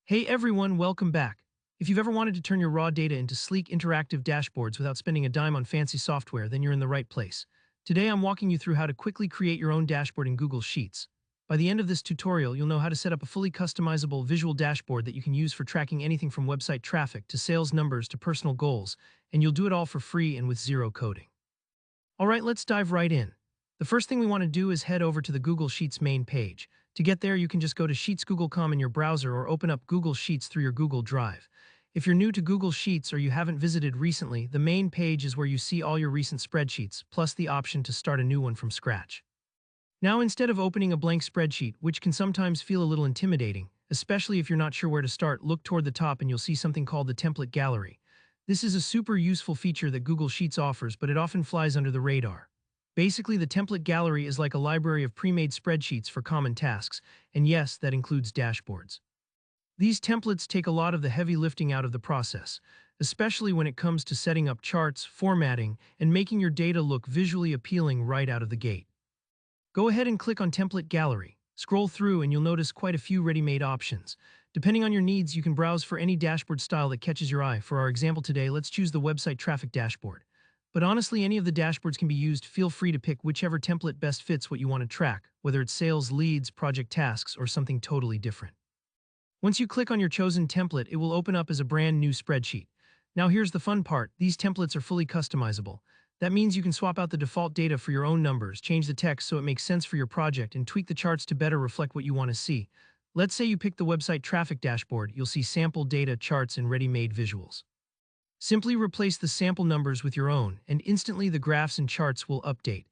Hey everyone, welcome back. If you've ever wanted to turn your raw data into sleek, interactive dashboards without spending a dime on fancy software, then you're in the right place. Today I'm walking you through how to quickly create your own dashboard in Google Sheets. By the end of this tutorial, you'll know how to set up a fully customizable visual dashboard that you can use for tracking anything from website traffic to sales numbers to personal goals, and you'll do it all for free and with zero coding. Alright, let's dive right in. The first thing we want to do is head over to the Google Sheets main page. To get there, you can just go to sheetsgoogle.com in your browser or open up Google Sheets through your Google Drive. If you're new to Google Sheets or you haven't visited recently, the main page is where you see all your recent spreadsheets, plus the option to start a new one from scratch. Now, instead of opening a blank spreadsheet, which can sometimes feel a little intimidating, especially if you're not sure where to start, look toward the top and you'll see something called the template gallery. This is a super useful feature that Google Sheets offers, but it often flies under the radar. Basically, the template gallery is like a library of pre-made spreadsheets for common tasks, and yes, that includes dashboards. These templates take a lot of the heavy lifting out of the process, especially when it comes to setting up charts, formatting, and making your data look visually appealing right out of the gate. Go ahead and click on Template Gallery. Scroll through and you'll notice quite a few ready-made options. Depending on your needs, you can browse for any dashboard style that catches your eye. For our example today, let's choose the website traffic dashboard. But honestly, any of the dashboards can be used. Feel free to pick whichever template best fits what you want to track, whether it's sales, leads, project tasks, or something totally different. Once you click on your chosen template, it will open up as a brand new spreadsheet. Now here's the fun part, these templates are fully customizable. That means you can swap out the default data for your own numbers, change the text so it makes sense for your project, and tweak the charts to better reflect what you want to see. Let's say you pick the website traffic dashboard, you'll see sample data, charts, and ready-made visuals. Simply replace the sample numbers with your own, and instantly the graphs and charts will update.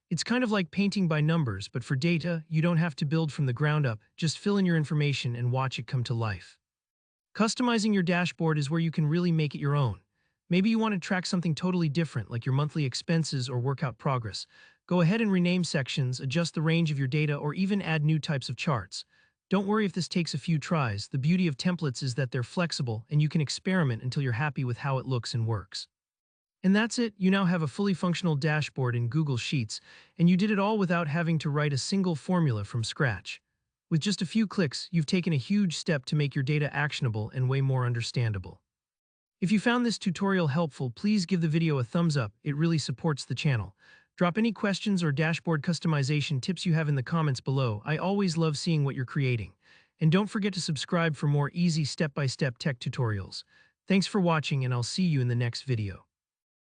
It's kind of like painting by numbers, but for data, you don't have to build from the ground up, just fill in your information and watch it come to life. Customizing your dashboard is where you can really make it your own. Maybe you want to track something totally different, like your monthly expenses or workout progress. Go ahead and rename sections, adjust the range of your data, or even add new types of charts. Don't worry if this takes a few tries. The beauty of templates is that they're flexible and you can experiment until you're happy with how it looks and works. And that's it, you now have a fully functional dashboard in Google Sheets, and you did it all without having to write a single formula from scratch. With just a few clicks, you've taken a huge step to make your data actionable and way more understandable. If you found this tutorial helpful, please give the video a thumbs up, it really supports the channel. Drop any questions or dashboard customization tips you have in the comments below. I always love seeing what you're creating. And don't forget to subscribe for more easy step-by-step tech tutorials. Thanks for watching, and I'll see you in the next video.